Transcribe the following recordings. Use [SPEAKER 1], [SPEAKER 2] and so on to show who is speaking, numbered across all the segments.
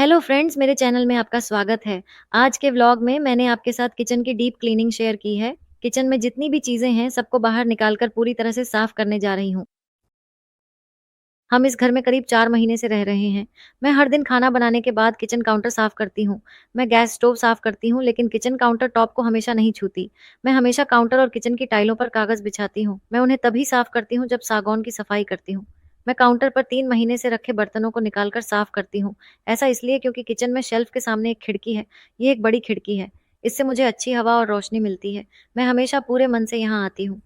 [SPEAKER 1] Hello friends, मेरे channel में आपका स्वागत है। आज के व्लॉग में मैंने आपके साथ किचन की डीप क्लीनिंग शेयर की है। किचन में जितनी भी चीज़ें हैं, सबको बाहर निकाल कर पूरी तरह से साफ करने जा रही हूँ। हम इस घर में करीब 4 महीने से रह रहे हैं। मैं हर दिन खाना बनाने के बाद किचन काउंटर साफ करती हूँ। मैं गैस स्टोव साफ करती हूँ, लेकिन किचन काउंटर टॉप को हमेशा नहीं छूती। मैं हमेशा काउंटर और किचन की टाइलों पर कागज़ बिछाती हूँ। मैं उन्हें तभी साफ करती हूँ, जब सागौन की सफाई करती हूँ। मैं काउंटर पर 3 महीने से रखे बर्तनों को निकाल कर साफ करती हूँ। ऐसा इसलिए क्योंकि किचन में शेल्फ के सामने एक खिड़की है। ये एक बड़ी खिड़की है। इससे मुझे अच्छी हवा और रोशनी मिलती है। मैं हमेशा पूरे मन से यहाँ आती हूँ।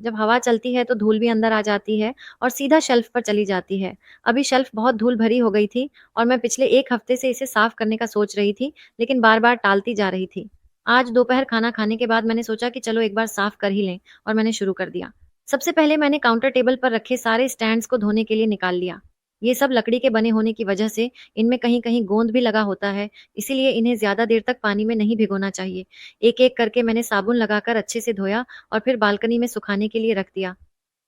[SPEAKER 1] जब हवा चलती है तो धूल भी अंदर आ जाती है और सीधा शेल्फ पर चली जाती है। अभी शेल्फ बहुत धूल भरी हो गई थी और मैं पिछले 1 हफ्ते से इसे साफ करने का सोच रही थी, लेकिन बार-बार टालती जा रही थी। आज दोपहर खाना खाने के बाद मैंने सोचा कि चलो एक बार साफ कर ही लें, और मैंने शुरू कर दिया। सबसे पहले मैंने काउंटर टेबल पर रखे सारे स्टैंड्स को धोने के लिए निकाल लिया। ये सब लकड़ी के बने होने की वजह से इनमें कहीं-कहीं गोंद भी लगा होता है, इसीलिए इन्हें ज़्यादा देर तक पानी में नहीं भिगोना चाहिए। एक-एक करके मैंने साबुन लगाकर अच्छे से धोया और फिर बालकनी में सुखाने के लिए रख दिया।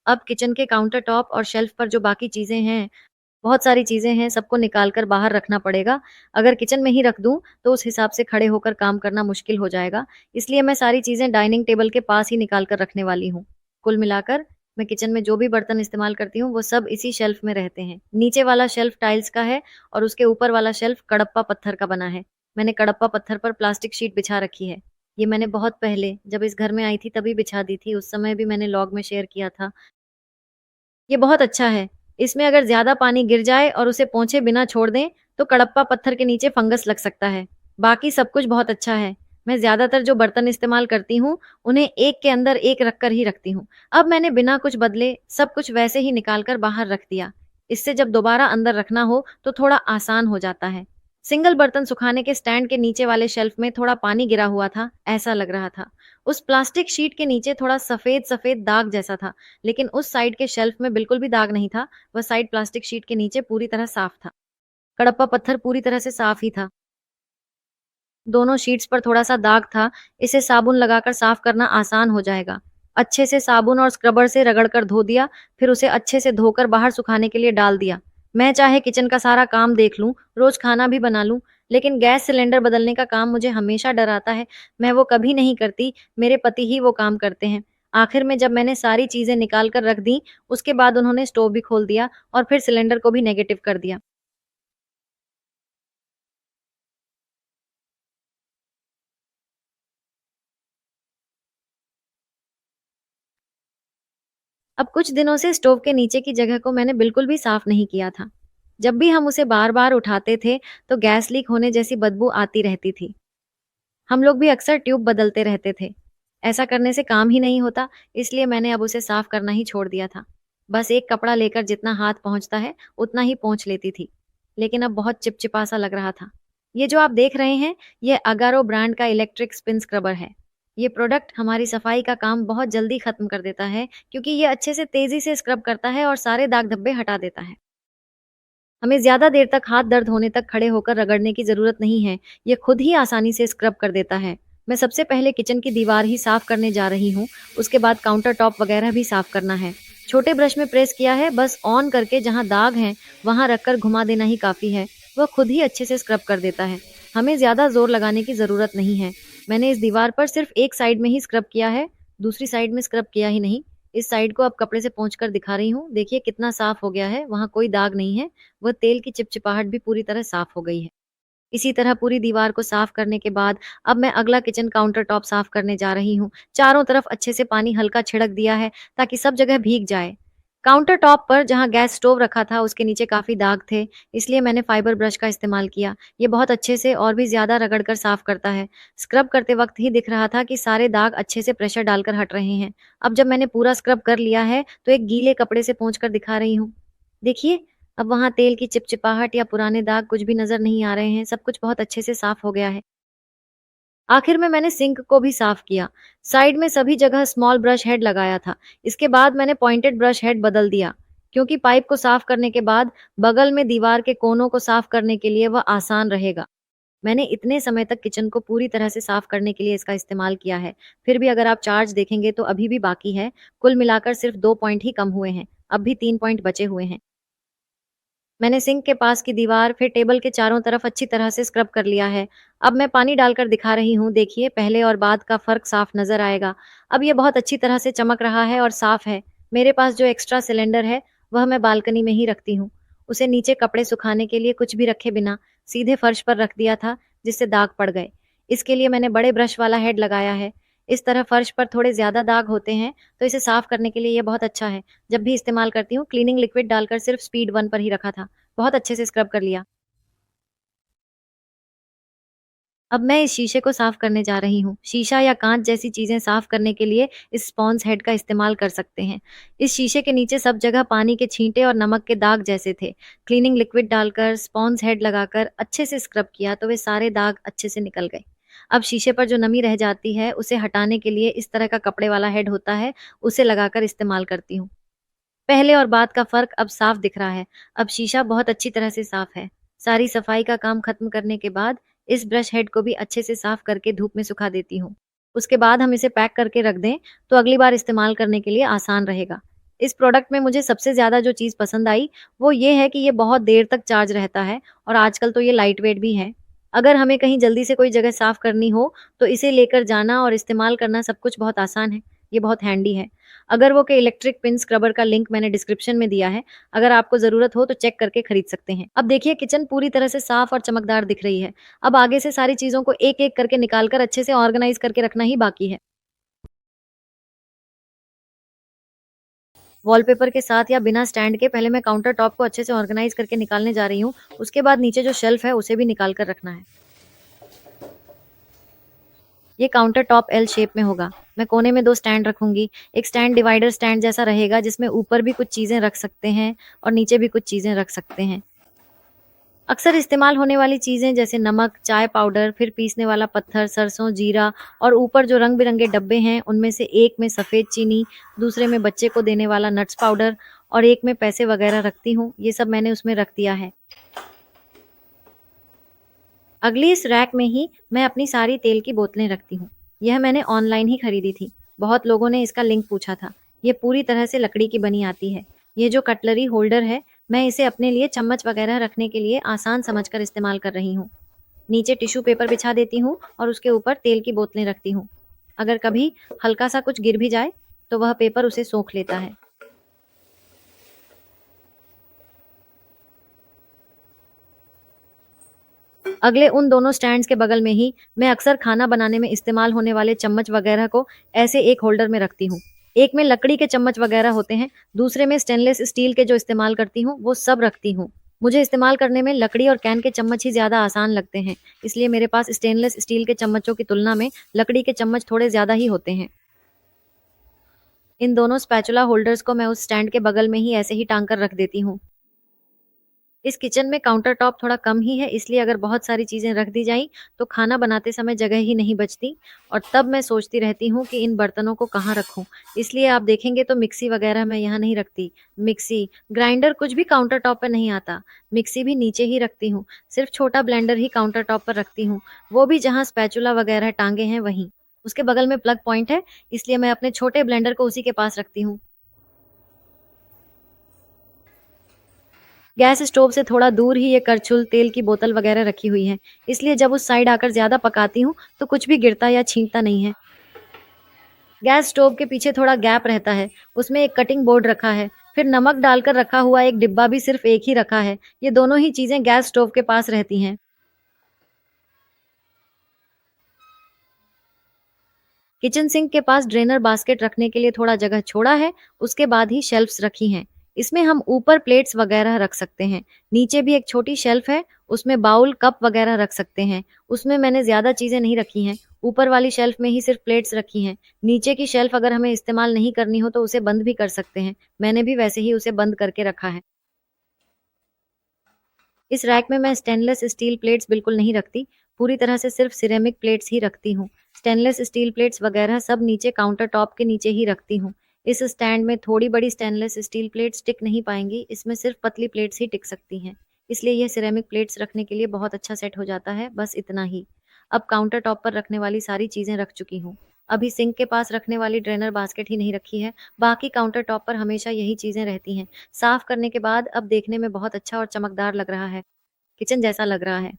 [SPEAKER 1] अब किचन के काउंटर टॉप और शेल्फ पर जो बाकी चीज़ें हैं, बहुत सारी चीज़ें हैं, सबको निकाल कर बाहर रखना पड़ेगा। अगर किचन में ही रख दूँ, तो उस हिसाब से खड़े होकर काम करना मुश्किल हो जाएगा। इसलिए मैं सारी चीज़ें डाइनिंग टेबल के पास ही निकाल कर रखने वाली हूँ। कुल मिलाकर मैं किचन में जो भी बर्तन इस्तेमाल करती हूँ, वो सब इसी शेल्फ में रहते हैं। नीचे वाला शेल्फ टाइल्स का है और उसके ऊपर वाला शेल्फ कडप्पा पत्थर का बना है। मैंने कडप्पा पत्थर पर प्लास्टिक शीट बिछा रखी है। ये मैंने बहुत पहले जब इस घर में आई थी तभी बिछा दी थी, उस समय भी मैंने व्लॉग में शेयर किया था। ये बहुत अच्छा है। इसमें अगर ज़्यादा पानी गिर जाए और उसे पोंछे बिना छोड़ दें, तो कड़प्पा पत्थर के नीचे फंगस लग सकता है। बाकी सब कुछ बहुत अच्छा है। मैं ज़्यादातर जो बर्तन इस्तेमाल करती हूँ, उन्हें एक के अंदर एक रख कर ही रखती हूँ। अब मैंने बिना कुछ बदले सब कुछ वैसे ही निकाल कर बाहर रख दिया। इससे जब दोबारा अंदर रखना हो, तो थोड़ा आसान हो जाता है। सिंगल बर्तन सुखाने के स्टैंड के नीचे वाले शेल्फ में थोड़ा पानी गिरा हुआ था, ऐसा लग रहा था। उस प्लास्टिक शीट के नीचे थोड़ा सफ़ेद-सफ़ेद दाग जैसा था। लेकिन उस साइड के शेल्फ में बिल्कुल भी दाग नहीं था, वह साइड प्लास्टिक शीट के नीचे पूरी तरह साफ था। कडप्पा पत्थर पूरी तरह से साफ ही था। दोनों शीट्स पर थोड़ा-सा दाग था, इसे साबुन लगाकर साफ करना आसान हो जाएगा। अच्छे से साबुन और स्क्रबर से रगड़ कर धो दिया, फिर उसे अच्छे से धोकर बाहर सुखाने के लिए डाल दिया। मैं चाहे किचन का सारा काम देख लूँ, रोज़ खाना भी बना लूँ, लेकिन गैस सिलेंडर बदलने का काम मुझे हमेशा डराता है। मैं वो कभी नहीं करती, मेरे पति ही वो काम करते हैं। आखिर में जब मैंने सारी चीज़ें निकाल कर रख दी, उसके बाद उन्होंने स्टोव भी खोल दिया और फिर सिलेंडर को भी नेगेटिव कर दिया। अब कुछ दिनों से स्टोव के नीचे की जगह को मैंने बिल्कुल भी साफ नहीं किया था। जब भी हम उसे बार-बार उठाते थे, तो गैस लीक होने जैसी बदबू आती रहती थी। हम लोग भी अक्सर ट्यूब बदलते रहते थे। ऐसा करने से काम ही नहीं होता, इसलिए मैंने अब उसे साफ करना ही छोड़ दिया था। बस एक कपड़ा लेकर जितना हाथ पहुँचता है, उतना ही पोंछ लेती थी। लेकिन अब बहुत चिपचिपा सा लग रहा था। ये जो आप देख रहे हैं, ये अगारो ब्रांड का इलेक्ट्रिक स्पिन स्क्रबर है। ये प्रोडक्ट हमारी सफाई का काम बहुत जल्दी खत्म कर देता है, क्योंकि ये अच्छे से तेज़ी से स्क्रब करता है और सारे दाग धब्बे हटा देता है। हमें ज़्यादा देर तक हाथ दर्द होने तक खड़े होकर रगड़ने की ज़रूरत नहीं है, ये खुद ही आसानी से स्क्रब कर देता है। मैं सबसे पहले किचन की दीवार ही साफ करने जा रही हूँ, उसके बाद काउंटर टॉप वगैरह भी साफ करना है। छोटे ब्रश में प्रेस किया है, बस ऑन करके जहाँ दाग हैं, वहाँ रखकर घुमा देना ही काफ़ी है, वह खुद ही अच्छे से स्क्रब कर देता है। हमें ज़्यादा ज़ोर लगाने की ज़रूरत नहीं है। मैंने इस दीवार पर सिर्फ एक साइड में ही स्क्रब किया है, दूसरी साइड में स्क्रब किया ही नहीं। इस साइड को अब कपड़े से पोंछ कर दिखा रही हूँ, देखिए कितना साफ हो गया है, वहाँ कोई दाग नहीं है। वह तेल की चिपचिपाहट भी पूरी तरह साफ हो गई है। इसी तरह पूरी दीवार को साफ करने के बाद अब मैं अगला किचन काउंटर टॉप साफ करने जा रही हूँ। चारों तरफ अच्छे से पानी हल्का छिड़क दिया है, ताकि सब जगह भीग जाए। काउंटर टॉप पर जहाँ गैस स्टोव रखा था, उसके नीचे काफ़ी दाग थे, इसलिए मैंने फाइबर ब्रश का इस्तेमाल किया। ये बहुत अच्छे से और भी ज़्यादा रगड़ कर साफ करता है। स्क्रब करते वक्त ही दिख रहा था कि सारे दाग अच्छे से प्रेशर डालकर हट रहे हैं। अब जब मैंने पूरा स्क्रब कर लिया है, तो एक गीले कपड़े से पोंछ कर दिखा रही हूँ। देखिए, अब वहाँ तेल की चिपचिपाहट या पुराने दाग कुछ भी नज़र नहीं आ रहे हैं, सब कुछ बहुत अच्छे से साफ हो गया है। आखिर में मैंने सिंक को भी साफ किया। साइड में सभी जगह स्मॉल ब्रश हेड लगाया था। इसके बाद मैंने पॉइंटेड ब्रश हेड बदल दिया, क्योंकि पाइप को साफ करने के बाद बगल में दीवार के कोनों को साफ करने के लिए वह आसान रहेगा। मैंने इतने समय तक किचन को पूरी तरह से साफ करने के लिए इसका इस्तेमाल किया है। फिर भी अगर आप चार्ज देखेंगे तो अभी भी बाकी है। कुल मिलाकर सिर्फ 2 पॉइंट ही कम हुए हैं। अब भी 3 पॉइंट बचे हुए हैं। मैंने सिंक के पास की दीवार, फिर टेबल के चारों तरफ अच्छी तरह से स्क्रब कर लिया है। अब मैं पानी डालकर दिखा रही हूँ, देखिए पहले और बाद का फ़र्क साफ नज़र आएगा। अब ये बहुत अच्छी तरह से चमक रहा है और साफ है। मेरे पास जो एक्स्ट्रा सिलेंडर है, वह मैं बालकनी में ही रखती हूँ। उसे नीचे कपड़े सुखाने के लिए कुछ भी रखे बिना सीधे फर्श पर रख दिया था, जिससे दाग पड़ गए। इसके लिए मैंने बड़े ब्रश वाला हेड लगाया है। इस तरह फर्श पर थोड़े ज़्यादा दाग होते हैं, तो इसे साफ करने के लिए ये बहुत अच्छा है। जब भी इस्तेमाल करती हूँ, क्लीनिंग लिक्विड डालकर सिर्फ स्पीड 1 पर ही रखा था। बहुत अच्छे से स्क्रब कर लिया। अब मैं इस शीशे को साफ करने जा रही हूँ। शीशा या काँच जैसी चीज़ें साफ करने के लिए इस स्पॉन्ज हेड का इस्तेमाल कर सकते हैं। इस शीशे के नीचे सब जगह पानी के छींटे और नमक के दाग जैसे थे। क्लीनिंग लिक्विड डालकर, स्पॉन्ज हेड लगाकर अच्छे से स्क्रब किया तो वे सारे दाग अच्छे से निकल गए। अब शीशे पर जो नमी रह जाती है, उसे हटाने के लिए इस तरह का कपड़े वाला हेड होता है, उसे लगाकर इस्तेमाल करती हूँ। पहले और बाद का फ़र्क अब साफ दिख रहा है। अब शीशा बहुत अच्छी तरह से साफ है। सारी सफाई का काम खत्म करने के बाद इस ब्रश हेड को भी अच्छे से साफ करके धूप में सुखा देती हूँ। उसके बाद हम इसे पैक करके रख दें तो अगली बार इस्तेमाल करने के लिए आसान रहेगा। इस प्रोडक्ट में मुझे सबसे ज़्यादा जो चीज़ पसंद आई वो ये है कि ये बहुत देर तक चार्ज रहता है और आजकल तो ये लाइट वेट भी है। अगर हमें कहीं जल्दी से कोई जगह साफ करनी हो तो इसे लेकर जाना और इस्तेमाल करना सब कुछ बहुत आसान है। ये बहुत हैंडी है। अगर वो के इलेक्ट्रिक पिन स्क्रबर का लिंक मैंने डिस्क्रिप्शन में दिया है। अगर आपको ज़रूरत हो तो चेक करके खरीद सकते हैं। अब देखिए किचन पूरी तरह से साफ और चमकदार दिख रही है। अब आगे से सारी चीज़ों को एक-एक करके निकाल कर अच्छे से ऑर्गनाइज़ करके रखना ही बाकी है। वॉलपेपर के साथ या बिना स्टैंड के पहले मैं काउंटर टॉप को अच्छे से ऑर्गनाइज़ करके निकालने जा रही हूँ। उसके बाद नीचे जो शेल्फ है उसे भी निकाल कर रखना है। ये काउंटर टॉप एल शेप में होगा। मैं कोने में 2 स्टैंड रखूँगी। एक स्टैंड डिवाइडर स्टैंड जैसा रहेगा जिसमें ऊपर भी कुछ चीज़ें रख सकते हैं और नीचे भी कुछ चीज़ें रख सकते हैं। अक्सर इस्तेमाल होने वाली चीज़ें जैसे नमक, चाय पाउडर, फिर पीसने वाला पत्थर, सरसों, जीरा और ऊपर जो रंग-बिरंगे डब्बे हैं उनमें से एक में सफ़ेद चीनी, दूसरे में बच्चे को देने वाला नट्स पाउडर और एक में पैसे वग़ैरह रखती हूँ। ये सब मैंने उसमें रख दिया है। अगली इस रैक में ही मैं अपनी सारी तेल की बोतलें रखती हूँ। यह मैंने ऑनलाइन ही खरीदी थी। बहुत लोगों ने इसका लिंक पूछा था। ये पूरी तरह से लकड़ी की बनी आती है। ये जो कटलरी होल्डर है, मैं इसे अपने लिए चम्मच वगैरह रखने के लिए आसान समझकर इस्तेमाल कर रही हूँ। नीचे टिश्यू पेपर बिछा देती हूँ और उसके ऊपर तेल की बोतलें रखती हूँ। अगर कभी हल्का सा कुछ गिर भी जाए, तो वह पेपर उसे सोख लेता है। अगले उन दोनों स्टैंड्स के बगल में ही मैं अक्सर खाना बनाने में इस्तेमाल होने वाले चम्मच वगैरह को ऐसे एक होल्डर में रखती हूँ। एक में लकड़ी के चम्मच वगैरह होते हैं, दूसरे में स्टेनलेस स्टील के जो इस्तेमाल करती हूँ, वो सब रखती हूँ। मुझे इस्तेमाल करने में लकड़ी और कैन के चम्मच ही ज़्यादा आसान लगते हैं, इसलिए मेरे पास स्टेनलेस स्टील के चम्मचों की तुलना में लकड़ी के चम्मच थोड़े ज़्यादा ही होते हैं। इन दोनों स्पैचुला होल्डर्स को मैं उस स्टैंड के बगल में ही ऐसे ही टांग कर रख देती हूँ। इस किचन में काउंटर टॉप थोड़ा कम ही है, इसलिए अगर बहुत सारी चीज़ें रख दी जाएँ, तो खाना बनाते समय जगह ही नहीं बचती और तब मैं सोचती रहती हूँ कि इन बर्तनों को कहाँ रखूँ। इसलिए आप देखेंगे तो मिक्सी वगैरह मैं यहाँ नहीं रखती। मिक्सी, ग्राइंडर कुछ भी काउंटर टॉप पे नहीं आता। मिक्सी भी नीचे ही रखती हूँ। सिर्फ़ छोटा ब्लेंडर ही काउंटर टॉप पर रखती हूँ, वो भी जहाँ स्पैचुला वगैरह टाँगे हैं वहीं। उसके बगल में प्लग पॉइंट है, इसलिए मैं अपने छोटे ब्लेंडर को उसी के पास रखती हूँ। गैस स्टोव से थोड़ा दूर ही ये करछुल, तेल की बोतल वगैरह रखी हुई है, इसलिए जब उस साइड आकर ज़्यादा पकाती हूँ, तो कुछ भी गिरता या छींटता नहीं है। गैस स्टोव के पीछे थोड़ा गैप रहता है, उसमें एक कटिंग बोर्ड रखा है, फिर नमक डालकर रखा हुआ एक डिब्बा भी सिर्फ एक ही रखा है। ये दोनों ही चीज़ें गैस स्टोव के पास रहती हैं। किचन सिंक के पास ड्रेनर बास्केट रखने के लिए थोड़ा जगह छोड़ा है, उसके बाद ही शेल्फ्स रखी हैं। इसमें हम ऊपर प्लेट्स वगैरह रख सकते हैं। नीचे भी एक छोटी शेल्फ है, उसमें बाउल, कप वगैरह रख सकते हैं। उसमें मैंने ज़्यादा चीज़ें नहीं रखी हैं। ऊपर वाली शेल्फ में ही सिर्फ प्लेट्स रखी हैं। नीचे की शेल्फ अगर हमें इस्तेमाल नहीं करनी हो तो उसे बंद भी कर सकते हैं। मैंने भी वैसे ही उसे बंद करके रखा है। इस रैक में मैं स्टेनलेस स्टील प्लेट्स बिल्कुल नहीं रखती, पूरी तरह से सिर्फ सिरेमिक प्लेट्स ही रखती हूँ। स्टेनलेस स्टील प्लेट्स वगैरह सब नीचे काउंटर टॉप के नीचे ही रखती हूँ। इस स्टैंड में थोड़ी बड़ी स्टेनलेस स्टील प्लेट्स टिक नहीं पाएंगी, इसमें सिर्फ पतली प्लेट्स ही टिक सकती हैं। इसलिए यह सिरेमिक प्लेट्स रखने के लिए बहुत अच्छा सेट हो जाता है, बस इतना ही। अब काउंटर टॉप पर रखने वाली सारी चीज़ें रख चुकी हूँ। अभी सिंक के पास रखने वाली ड्रेनर बास्केट ही नहीं रखी है, बाकी काउंटर टॉप पर हमेशा यही चीज़ें रहती हैं। साफ करने के बाद अब देखने में बहुत अच्छा और चमकदार लग रहा है, किचन जैसा लग रहा है।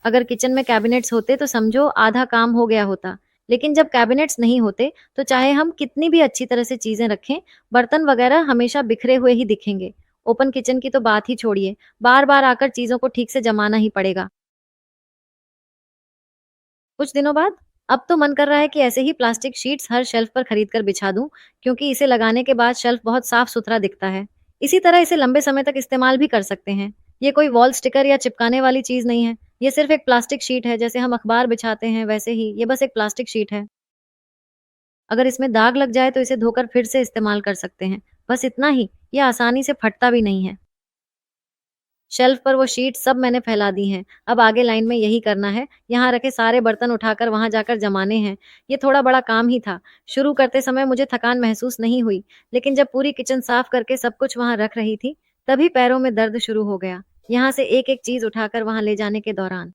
[SPEAKER 1] अगर किचन में कैबिनेट्स होते तो समझो आधा काम हो गया होता। लेकिन जब कैबिनेट्स नहीं होते तो चाहे हम कितनी भी अच्छी तरह से चीजें रखें, बर्तन वगैरह हमेशा बिखरे हुए ही दिखेंगे। ओपन किचन की तो बात ही छोड़िए, बार-बार आकर चीजों को ठीक से जमाना ही पड़ेगा। कुछ दिनों बाद अब तो मन कर रहा है कि ऐसे ही प्लास्टिक शीट्स हर शेल्फ पर खरीद कर बिछा दूं, क्योंकि इसे लगाने के बाद शेल्फ बहुत साफ-सुथरा दिखता है। इसी तरह इसे लंबे समय तक इस्तेमाल भी कर सकते हैं। ये कोई वॉल स्टिकर या चिपकाने वाली चीज़ नहीं है। ये सिर्फ़ एक प्लास्टिक शीट है, जैसे हम अखबार बिछाते हैं वैसे ही, ये बस एक प्लास्टिक शीट है। अगर इसमें दाग लग जाए तो इसे धोकर फिर से इस्तेमाल कर सकते हैं। बस इतना ही, ये आसानी से फटता भी नहीं है। शेल्फ पर वो शीट सब मैंने फैला दी हैं। अब आगे लाइन में यही करना है। यहाँ रखे सारे बर्तन उठाकर वहाँ जाकर जमाने हैं। ये थोड़ा बड़ा काम ही था। शुरू करते समय मुझे थकान महसूस नहीं हुई, लेकिन जब पूरी किचन साफ करके सब कुछ वहाँ रख रही थी, तभी पैरों में दर्द शुरू हो गया। यहाँ से एक-एक चीज़ उठाकर वहाँ ले जाने के दौरान।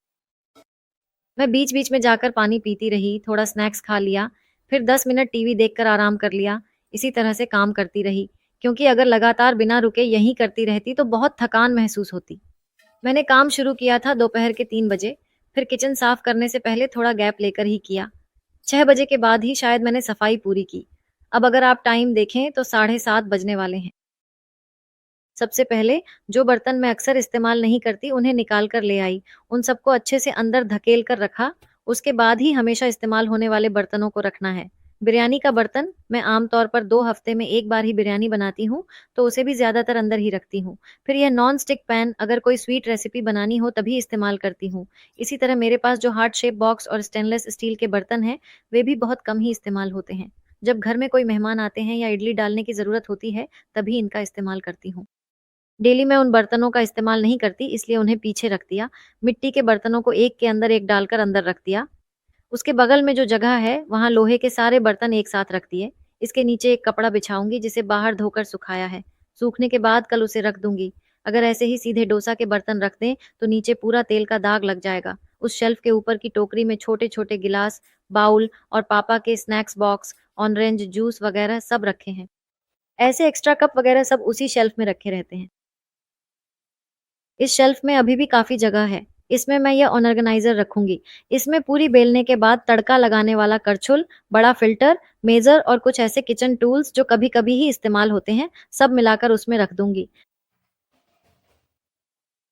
[SPEAKER 1] मैं बीच-बीच में जाकर पानी पीती रही, थोड़ा स्नैक्स खा लिया, फिर 10 मिनट टीवी देखकर आराम कर लिया। इसी तरह से काम करती रही, क्योंकि अगर लगातार बिना रुके यही करती रहती तो बहुत थकान महसूस होती। मैंने काम शुरू किया था दोपहर के 3 बजे, फिर किचन साफ करने से पहले थोड़ा गैप लेकर ही किया। 6 बजे के बाद ही शायद मैंने सफाई पूरी की। अब अगर आप टाइम देखें तो साढ़े 7 बजने वाले हैं। सबसे पहले जो बर्तन मैं अक्सर इस्तेमाल नहीं करती उन्हें निकाल कर ले आई। उन सबको अच्छे से अंदर धकेल कर रखा। उसके बाद ही हमेशा इस्तेमाल होने वाले बर्तनों को रखना है। बिरयानी का बर्तन मैं आम तौर पर 2 हफ्ते में 1 बार ही बिरयानी बनाती हूँ, तो उसे भी ज़्यादातर अंदर ही रखती हूँ। फिर यह नॉन स्टिक पैन अगर कोई स्वीट रेसिपी बनानी हो तभी इस्तेमाल करती हूँ। इसी तरह मेरे पास जो हार्ट शेप बॉक्स और स्टेनलेस स्टील के बर्तन हैं, वे भी बहुत कम ही इस्तेमाल होते हैं। जब घर में कोई मेहमान आते हैं या इडली डालने की ज़रूरत होती है, तभी इनका इस्तेमाल करती हूँ। डेली मैं उन बर्तनों का इस्तेमाल नहीं करती, इसलिए उन्हें पीछे रख दिया। मिट्टी के बर्तनों को एक के अंदर एक डालकर अंदर रख दिया। उसके बगल में जो जगह है, वहाँ लोहे के सारे बर्तन एक साथ रख दिए। इसके नीचे एक कपड़ा बिछाऊँगी जिसे बाहर धोकर सुखाया है। सूखने के बाद कल उसे रख दूँगी। अगर ऐसे ही सीधे डोसा के बर्तन रख दें, तो नीचे पूरा तेल का दाग लग जाएगा। उस शेल्फ के ऊपर की टोकरी में छोटे-छोटे गिलास, बाउल और पापा के स्नैक्स बॉक्स, ऑरेंज जूस वगैरह सब रखे हैं। ऐसे एक्स्ट्रा कप वगैरह सब उसी शेल्फ में रखे रहते हैं। इस शेल्फ में अभी भी काफ़ी जगह है। इसमें मैं यह ऑर्गेनाइज़र रखूँगी। इसमें पूरी बेलने के बाद तड़का लगाने वाला करछुल, बड़ा फ़िल्टर, मेज़र और कुछ ऐसे किचन टूल्स जो कभी-कभी ही इस्तेमाल होते हैं, सब मिलाकर उसमें रख दूँगी।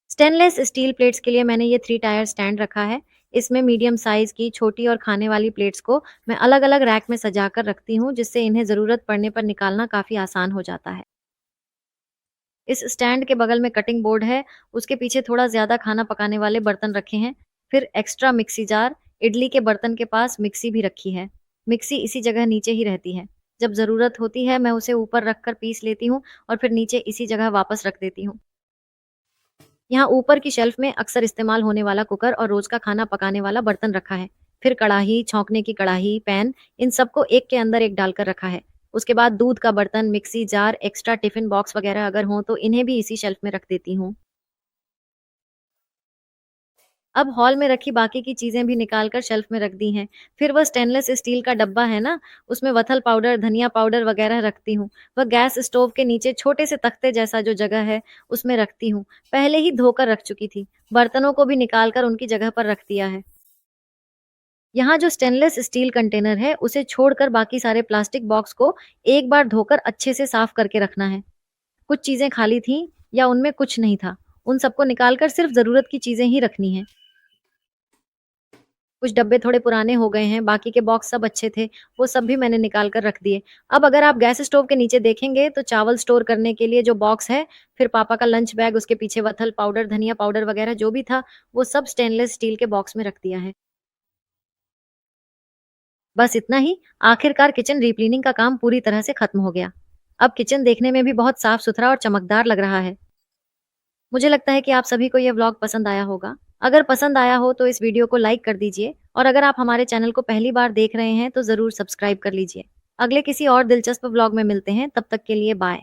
[SPEAKER 1] स्टेनलेस स्टील प्लेट्स के लिए मैंने ये 3 टायर स्टैंड रखा है। इसमें मीडियम साइज़ की छोटी और खाने वाली प्लेट्स को मैं अलग-अलग रैक में सजाकर रखती हूँ, जिससे इन्हें ज़रूरत पड़ने पर निकालना काफ़ी आसान हो जाता है। इस स्टैंड के बगल में कटिंग बोर्ड है, उसके पीछे थोड़ा ज़्यादा खाना पकाने वाले बर्तन रखे हैं, फिर एक्स्ट्रा मिक्सी जार, इडली के बर्तन के पास मिक्सी भी रखी है। मिक्सी इसी जगह नीचे ही रहती है। जब ज़रूरत होती है, मैं उसे ऊपर रखकर पीस लेती हूँ और फिर नीचे इसी जगह वापस रख देती हूँ। यहाँ ऊपर की शेल्फ में अक्सर इस्तेमाल होने वाला कुकर और रोज़ का खाना पकाने वाला बर्तन रखा है। फिर कढ़ाई, छौंकने की कढ़ाई, पैन, इन सबको एक के अंदर एक डालकर रखा है। उसके बाद दूध का बर्तन, mixie jar, extra tiffin box वगैरह अगर हों तो इन्हें भी इसी शेल्फ में रख देती हूँ। अब हॉल में रखी बाकी की चीज़ें भी निकाल कर शेल्फ में रख दी हैं। फिर वो स्टेनलेस स्टील का डब्बा है ना, उसमें वथल पाउडर, धनिया पाउडर वगैरह रखती हूँ। वह गैस स्टोव के नीचे छोटे से तख्ते जैसा जो जगह है, उसमें रखती हूँ। पहले ही धोकर रख चुकी थी। बर्तनों को भी निकाल कर उनकी जगह पर रख दिया है। यहाँ जो स्टेनलेस स्टील कंटेनर है, उसे छोड़कर बाकी सारे प्लास्टिक बॉक्स को एक बार धोकर अच्छे से साफ करके रखना है। कुछ चीज़ें खाली थीं या उनमें कुछ नहीं था, उन सबको निकाल कर सिर्फ ज़रूरत की चीज़ें ही रखनी हैं। कुछ डब्बे थोड़े पुराने हो गए हैं, बाकी के बॉक्स सब अच्छे थे, वो सब भी मैंने निकाल कर रख दिए। अब अगर आप गैस स्टोव के नीचे देखेंगे तो चावल स्टोर करने के लिए जो बॉक्स है, फिर पापा का लंच बैग, उसके पीछे वथल पाउडर, धनिया पाउडर वगैरह जो भी था, वो सब स्टेनलेस स्टील के बॉक्स में रख दिया है। बस इतना ही, आखिरकार किचन रीक्लीनिंग का काम पूरी तरह से खत्म हो गया। अब किचन देखने में भी बहुत साफ-सुथरा और चमकदार लग रहा है। मुझे लगता है कि आप सभी को ये व्लॉग पसंद आया होगा। अगर पसंद आया हो तो इस वीडियो को लाइक कर दीजिए और अगर आप हमारे चैनल को पहली बार देख रहे हैं तो ज़रूर सब्सक्राइब कर लीजिए। अगले किसी और दिलचस्प व्लॉग में मिलते हैं, तब तक के लिए बाय।